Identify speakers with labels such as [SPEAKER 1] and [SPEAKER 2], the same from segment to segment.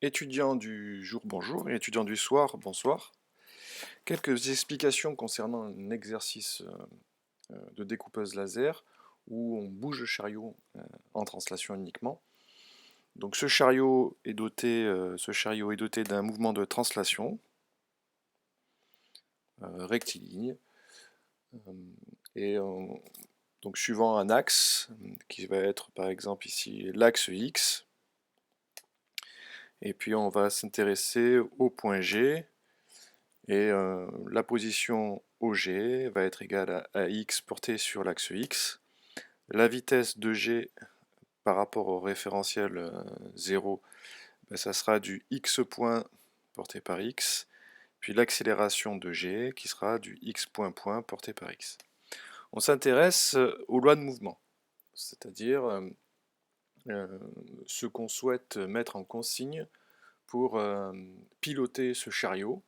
[SPEAKER 1] Étudiants du jour, bonjour, et étudiants du soir, bonsoir. Quelques explications concernant un exercice de découpeuse laser où on bouge le chariot en translation uniquement. Donc ce chariot est doté d'un mouvement de translation rectiligne euh, et donc suivant un axe qui va être par exemple ici l'axe X. Et puis on va s'intéresser au point G. Et la position OG va être égale à x porté sur l'axe x. La vitesse de g par rapport au référentiel 0, ben, ça sera du x point porté par x, puis l'accélération de g qui sera du x point point porté par x. On s'intéresse aux lois de mouvement, c'est-à-dire ce qu'on souhaite mettre en consigne pour piloter ce chariot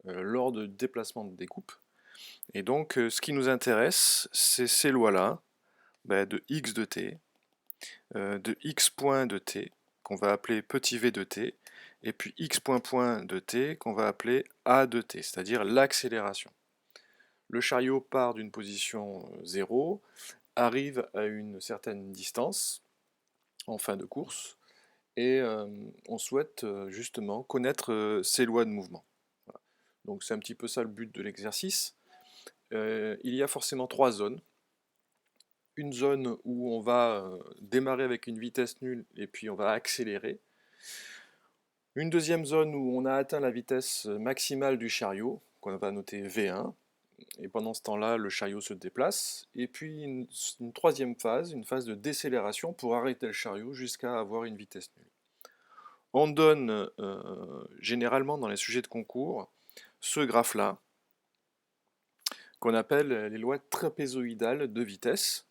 [SPEAKER 1] lors de déplacements de découpe. Et donc, ce qui nous intéresse, c'est ces lois-là, de x de t, de x point de t, qu'on va appeler petit v de t, et puis x point point de t, qu'on va appeler a de t, c'est-à-dire l'accélération. Le chariot part d'une position 0, arrive à une certaine distance en fin de course, et on souhaite justement connaître ces lois de mouvement. Voilà. Donc c'est un petit peu ça le but de l'exercice. Il y a forcément trois zones. Une zone où on va démarrer avec une vitesse nulle et puis on va accélérer. Une deuxième zone où on a atteint la vitesse maximale du chariot, qu'on va noter V1, et pendant ce temps-là, le chariot se déplace. Et puis une troisième phase, une phase de décélération pour arrêter le chariot jusqu'à avoir une vitesse nulle. On donne généralement dans les sujets de concours ce graphe-là, qu'on appelle les lois trapézoïdales de vitesse,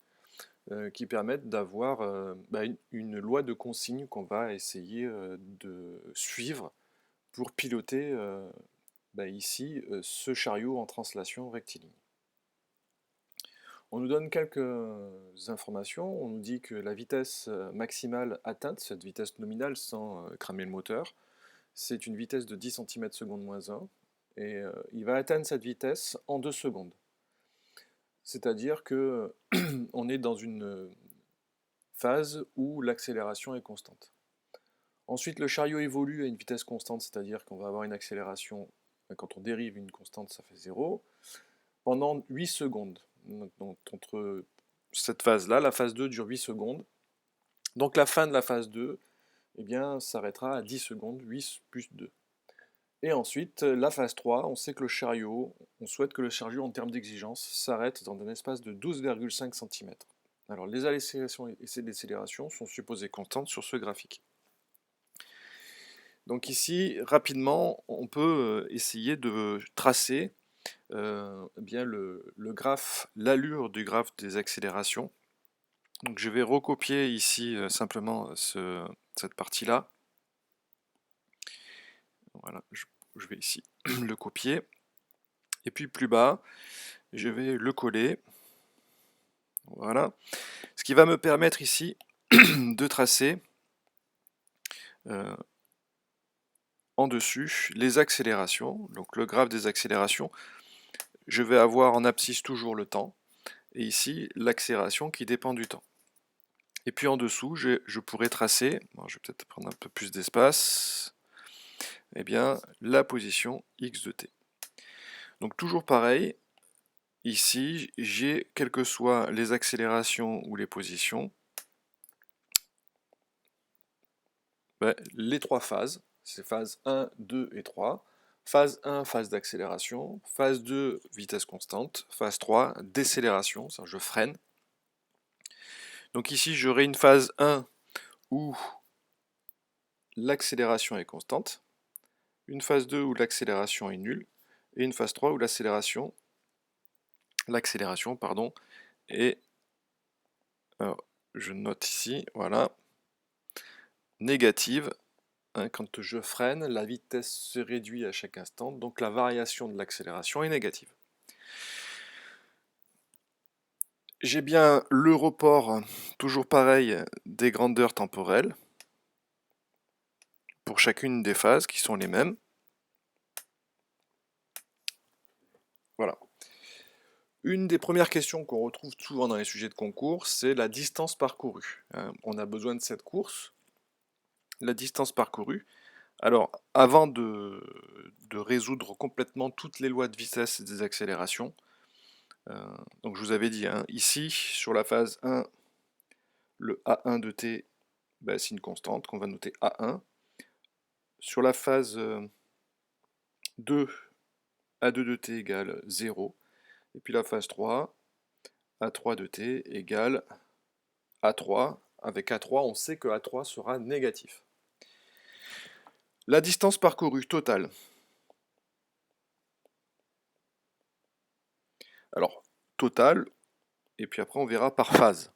[SPEAKER 1] qui permettent d'avoir une loi de consigne qu'on va essayer de suivre pour piloter ici ce chariot en translation rectiligne. On nous donne quelques informations. On nous dit que la vitesse maximale atteinte, cette vitesse nominale sans cramer le moteur, c'est une vitesse de 10 cm/s moins 1. Et il va atteindre cette vitesse en 2 secondes. C'est-à-dire que on est dans une phase où l'accélération est constante. Ensuite, le chariot évolue à une vitesse constante, c'est-à-dire qu'on va avoir une accélération, quand on dérive une constante, ça fait 0, pendant 8 secondes. Donc, entre cette phase-là, la phase 2 dure 8 secondes. Donc la fin de la phase 2 eh bien, s'arrêtera à 10 secondes, 8 plus 2. Et ensuite, la phase 3, on sait que le chariot, on souhaite que le chariot, en termes d'exigence, s'arrête dans un espace de 12,5 cm. Alors, les accélérations et ces décélérations sont supposées constantes sur ce graphique. Donc ici, rapidement, on peut essayer de tracer bien le graphe, l'allure du graphe des accélérations. Donc je vais recopier ici simplement cette partie-là. Voilà, je vais ici le copier. Et puis plus bas, je vais le coller. Voilà. Ce qui va me permettre ici de tracer en dessus les accélérations. Donc le graphe des accélérations, je vais avoir en abscisse toujours le temps. Et ici, l'accélération qui dépend du temps. Et puis en dessous, je pourrais tracer, bon, je vais peut-être prendre un peu plus d'espace, eh bien, la position x de t. Donc toujours pareil, ici, j'ai, quelles que soient les accélérations ou les positions, les trois phases, c'est phase 1, 2 et 3. Phase 1, phase d'accélération. Phase 2, vitesse constante. Phase 3, décélération, ça je freine. Donc ici, j'aurai une phase 1 où l'accélération est constante, une phase 2 où l'accélération est nulle, et une phase 3 où l'accélération est, alors, je note ici, voilà, négative. Quand je freine, la vitesse se réduit à chaque instant, donc la variation de l'accélération est négative. J'ai bien le report, toujours pareil, des grandeurs temporelles. pour chacune des phases qui sont les mêmes. Voilà. Une des premières questions qu'on retrouve souvent dans les sujets de concours, c'est la distance parcourue. On a besoin de cette course, la distance parcourue. Alors, avant de résoudre complètement toutes les lois de vitesse et des accélérations, donc je vous avais dit, ici, sur la phase 1, le A1 de t, c'est une constante qu'on va noter A1. Sur la phase 2, A2 de t égale 0. Et puis la phase 3, A3 de t égale A3. Avec A3, on sait que A3 sera négatif. La distance parcourue totale. Alors, totale, et puis après on verra par phase.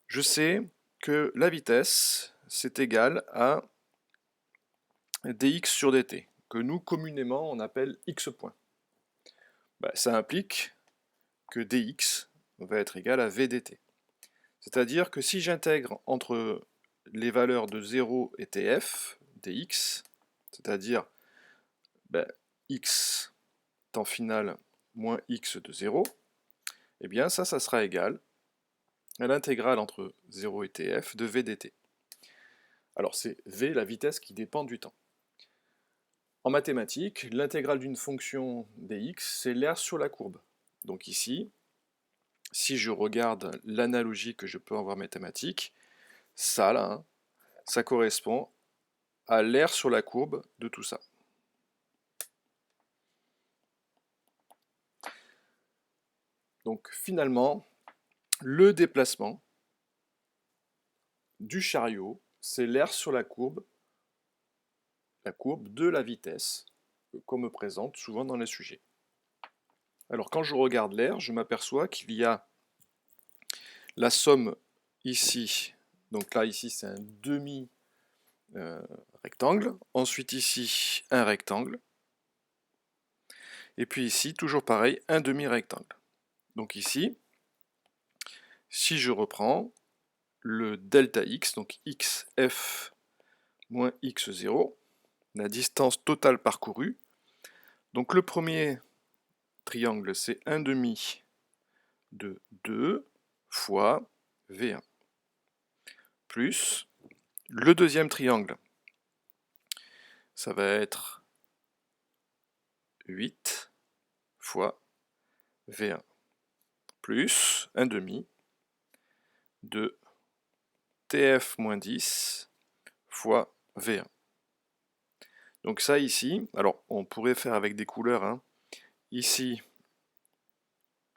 [SPEAKER 1] Je sais que la vitesse, c'est égal à dx sur dt, que nous communément on appelle x point. Ça implique que dx va être égal à v dt. C'est-à-dire que si j'intègre entre les valeurs de 0 et tf, dx, c'est-à-dire x temps final moins x de 0, eh bien ça sera égal à l'intégrale entre 0 et tf de v dt. Alors c'est v, la vitesse qui dépend du temps. En mathématiques, l'intégrale d'une fonction dx, c'est l'aire sur la courbe. Donc ici, si je regarde l'analogie que je peux avoir mathématique, ça là, ça correspond à l'aire sur la courbe de tout ça. Donc finalement, le déplacement du chariot, c'est l'aire sur la courbe de la vitesse qu'on me présente souvent dans les sujets. Alors quand je regarde l'aire, je m'aperçois qu'il y a la somme ici, donc là ici c'est un demi-rectangle, ensuite ici un rectangle, et puis ici toujours pareil, un demi-rectangle. Donc ici, si je reprends le delta x, donc xf moins x0, la distance totale parcourue, donc le premier triangle c'est 1 demi de 2 fois V1, plus le deuxième triangle, ça va être 8 fois V1, plus 1 demi de TF moins 10 fois V1. Donc ça ici, alors on pourrait faire avec des couleurs, ici,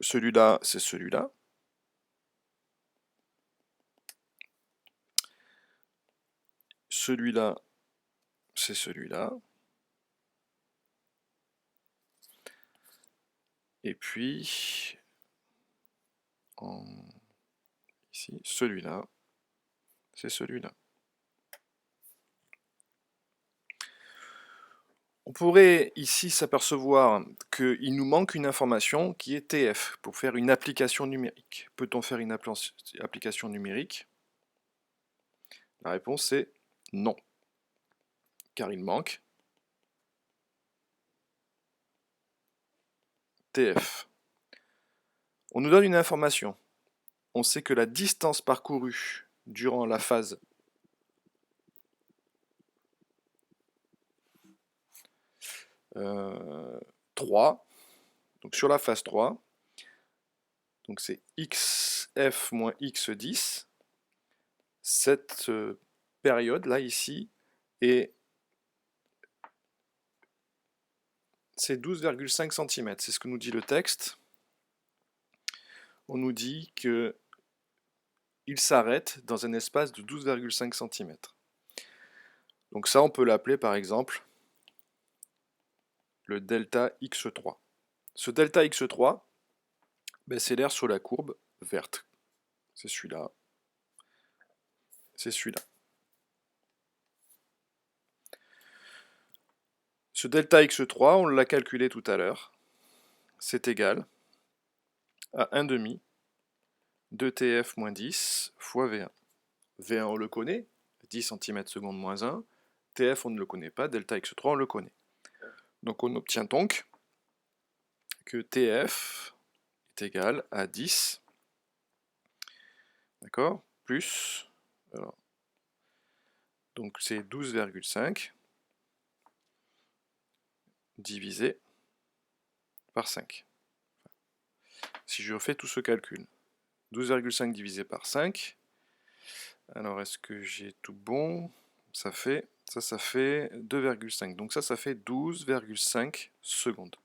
[SPEAKER 1] celui-là, c'est celui-là. Celui-là, c'est celui-là. Et puis, ici, celui-là, c'est celui-là. On pourrait ici s'apercevoir qu'il nous manque une information qui est TF pour faire une application numérique. Peut-on faire une application numérique? La réponse est non, car il manque TF. On nous donne une information. On sait que la distance parcourue durant la phase euh, 3, donc sur la phase 3, donc c'est xf moins x10, cette période là ici est c'est 12,5 cm, c'est ce que nous dit le texte. On nous dit que il s'arrête dans un espace de 12,5 cm. Donc ça, on peut l'appeler par exemple le delta x3. Ce delta x3, c'est l'aire sur la courbe verte. C'est celui-là. C'est celui-là. Ce delta x3, on l'a calculé tout à l'heure, c'est égal à 1 demi de TF moins 10 fois V1. V1, on le connaît, 10 cm seconde moins 1. TF on ne le connaît pas, delta x3 on le connaît. Donc on obtient donc que TF est égal à 10, d'accord, plus, alors, donc c'est 12,5 divisé par 5. Si je refais tout ce calcul, 12,5 divisé par 5, alors est-ce que j'ai tout bon? Ça fait 2,5. Donc ça fait 12,5 secondes.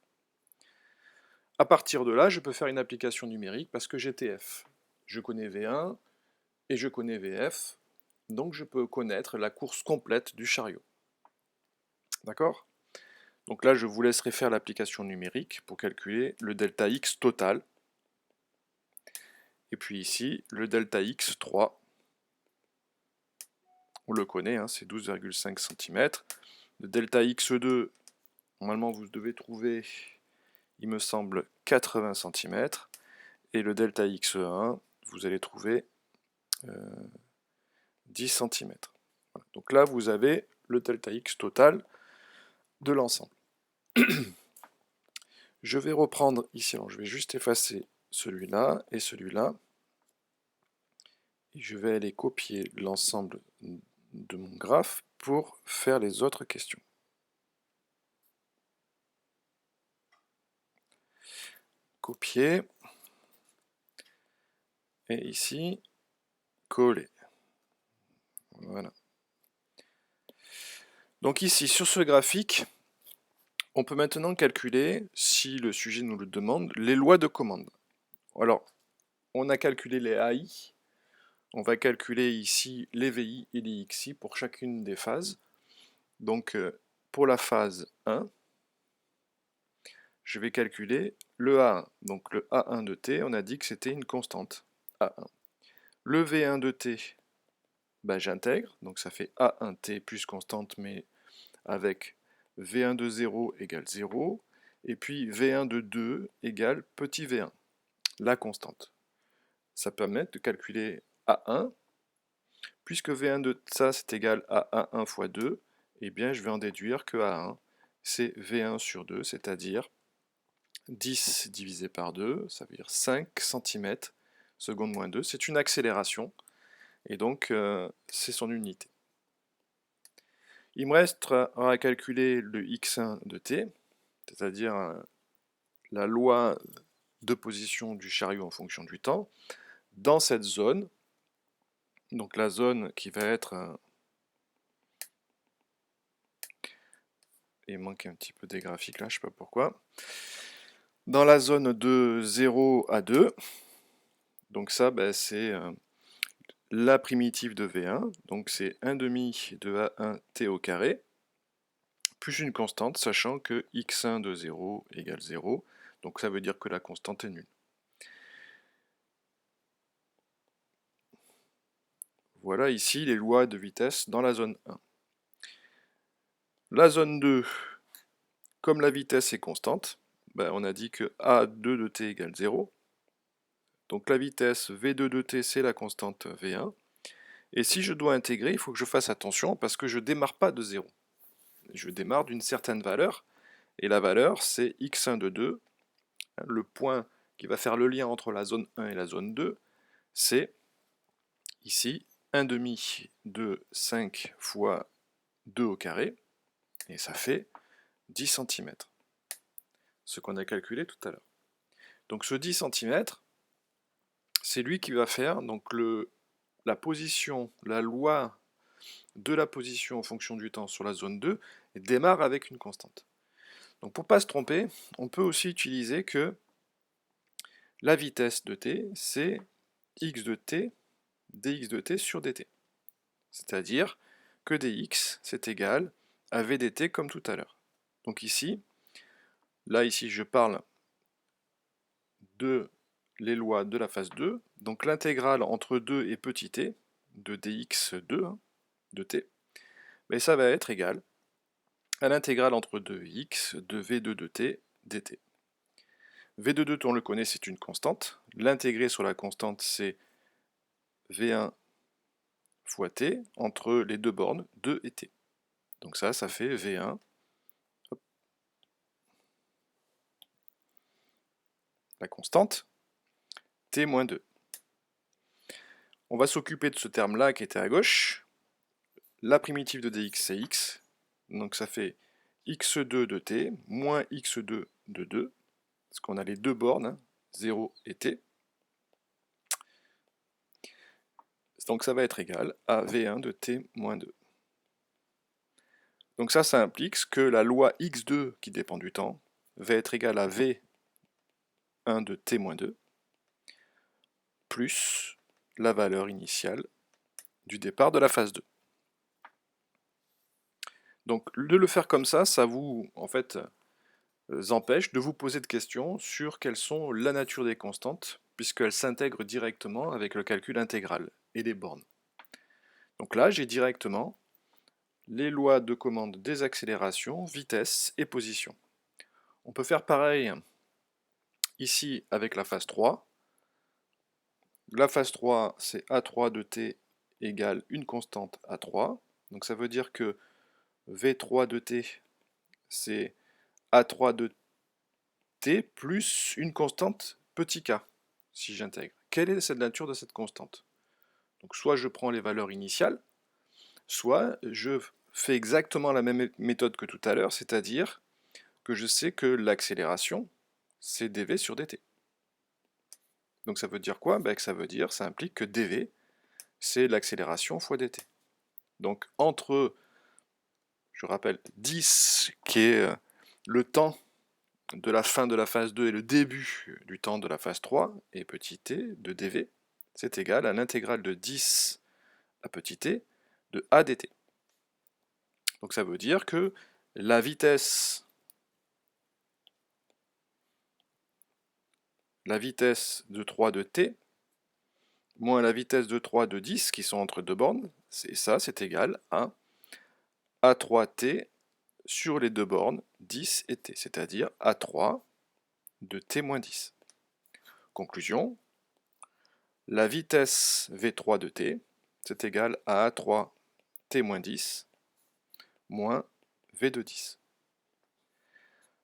[SPEAKER 1] À partir de là, je peux faire une application numérique parce que j'ai TF. Je connais V1 et je connais VF, donc je peux connaître la course complète du chariot. D'accord? Donc là, je vous laisserai faire l'application numérique pour calculer le delta X total. Et puis ici, le delta X3, on le connaît, hein, c'est 12,5 cm. Le delta X2, normalement vous devez trouver, il me semble, 80 cm. Et le delta X1, vous allez trouver 10 cm. Voilà. Donc là, vous avez le delta X total de l'ensemble. Je vais reprendre ici, alors je vais juste effacer celui-là et celui-là. Et je vais aller copier l'ensemble de mon graphe pour faire les autres questions. Copier. Et ici, coller. Voilà. Donc ici, sur ce graphique, on peut maintenant calculer, si le sujet nous le demande, les lois de commande. Alors, on a calculé les AI, on va calculer ici les VI et les XI pour chacune des phases. Donc, pour la phase 1, je vais calculer le A1. Donc le A1 de t, on a dit que c'était une constante, A1. Le V1 de t, ben, j'intègre, donc ça fait A1t plus constante, mais avec V1 de 0 égale 0, et puis V1 de 2 égale petit v1, la constante. Ça permet de calculer A1, puisque V1 de ça c'est égal à A1 fois 2, et bien je vais en déduire que A1 c'est V1 sur 2, c'est-à-dire 10 divisé par 2, ça veut dire 5 cm seconde moins 2, c'est une accélération, et donc c'est son unité. Il me reste à calculer le x1 de t, c'est-à-dire la loi de position du chariot en fonction du temps, dans cette zone, donc la zone qui va être... il manque un petit peu des graphiques là, je ne sais pas pourquoi. Dans la zone de 0 à 2, donc ça ben, c'est la primitive de V1, donc c'est 1 demi de A1t au carré, plus une constante, sachant que x1 de 0 égale 0, donc ça veut dire que la constante est nulle. Voilà ici les lois de vitesse dans la zone 1. La zone 2, comme la vitesse est constante, ben on a dit que A2 de t égale 0, donc la vitesse V2 de t c'est la constante V1, et si je dois intégrer, il faut que je fasse attention parce que je ne démarre pas de 0. Je démarre d'une certaine valeur, et la valeur c'est x1 de 2, le point qui va faire le lien entre la zone 1 et la zone 2, c'est ici 1 demi de 5 fois 2 au carré, et ça fait 10 cm, ce qu'on a calculé tout à l'heure. Donc ce 10 cm, c'est lui qui va faire donc la position, la loi de la position en fonction du temps sur la zone 2, et démarre avec une constante. Donc pour ne pas se tromper, on peut aussi utiliser que la vitesse de t, c'est x de t, dx de t sur dt. C'est-à-dire que dx, c'est égal à v dt comme tout à l'heure. Donc ici, je parle de les lois de la phase 2, donc l'intégrale entre 2 et petit t, de dx2, hein, de t, mais ça va être égal à l'intégrale entre 2x de v2 de t dt. V2 de t, on le connaît, c'est une constante. L'intégré sur la constante, c'est V1 fois t entre les deux bornes, 2 et t. Donc ça fait V1, hop, la constante, T-2. On va s'occuper de ce terme-là qui était à gauche. La primitive de dx, c'est x. Donc ça fait x2 de t moins x2 de 2. Parce qu'on a les deux bornes, hein, 0 et t. Donc ça va être égal à V1 de t moins 2. Donc ça implique que la loi x2 qui dépend du temps va être égale à V1 de t moins 2 plus la valeur initiale du départ de la phase 2. Donc de le faire comme ça vous en fait empêche de vous poser de questions sur quelles sont la nature des constantes, puisqu'elles s'intègrent directement avec le calcul intégral et les bornes. Donc là, j'ai directement les lois de commande des accélérations, vitesse et position. On peut faire pareil ici avec la phase 3. La phase 3, c'est A3 de t égale une constante A3. Donc ça veut dire que V3 de t, c'est A3 de t plus une constante petit k, si j'intègre. Quelle est la nature de cette constante? Donc soit je prends les valeurs initiales, soit je fais exactement la même méthode que tout à l'heure, c'est-à-dire que je sais que l'accélération, c'est dv sur dt. Donc ça veut dire quoi? Ça implique que dv, c'est l'accélération fois dt. Donc entre, je rappelle, 10, qui est le temps de la fin de la phase 2 et le début du temps de la phase 3, et petit t de dv, c'est égal à l'intégrale de 10 à petit t de a dt. Donc ça veut dire que la vitesse de 3 de t moins la vitesse de 3 de 10, qui sont entre deux bornes, c'est égal à A3t sur les deux bornes 10 et t, c'est-à-dire A3 de t moins 10. Conclusion, la vitesse V3 de t, c'est égal à A3 t moins 10 moins V de 10.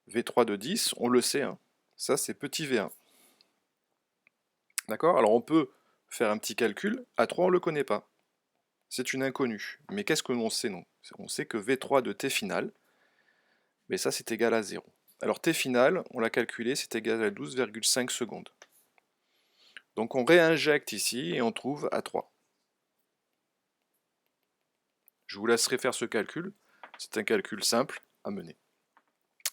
[SPEAKER 1] V3 de 10, on le sait, hein, ça c'est petit v1. D'accord? Alors on peut faire un petit calcul, A3 on ne le connaît pas, c'est une inconnue. Mais qu'est-ce que l'on sait, non? On sait que V3 de t final, mais ça c'est égal à 0. Alors t final, on l'a calculé, c'est égal à 12,5 secondes. Donc on réinjecte ici et on trouve A3. Je vous laisserai faire ce calcul, c'est un calcul simple à mener.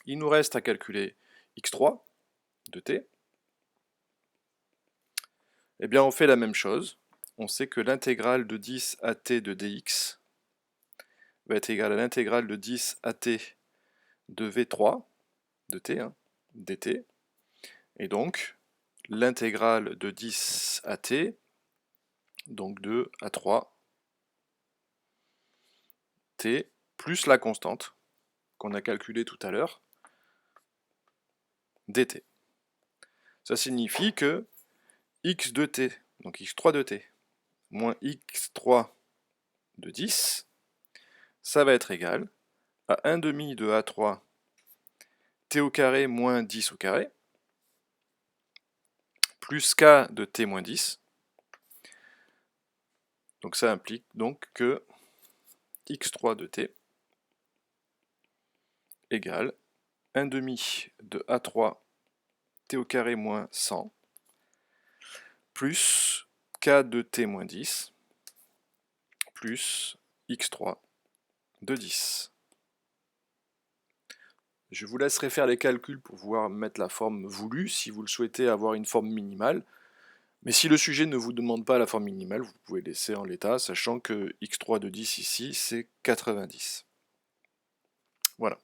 [SPEAKER 1] Il nous reste à calculer x3 de t. Eh bien on fait la même chose. On sait que l'intégrale de 10 à t de dx va être égale à l'intégrale de 10 à t de v3 de t, hein, dt. Et donc l'intégrale de 10 à t, donc de a3 t plus la constante qu'on a calculée tout à l'heure, dt. Ça signifie que x de t, donc x3 de t, moins x3 de 10, ça va être égal à 1 demi de a3 t au carré moins 10 au carré, plus k de t moins 10. Donc ça implique donc que x3 de t égale 1 demi de a3 t au carré moins 100 plus k de t moins 10 plus x3 de 10. Je vous laisserai faire les calculs pour pouvoir mettre la forme voulue si vous le souhaitez avoir une forme minimale. Mais si le sujet ne vous demande pas la forme minimale, vous pouvez laisser en l'état, sachant que x3 de 10 ici, c'est 90. Voilà.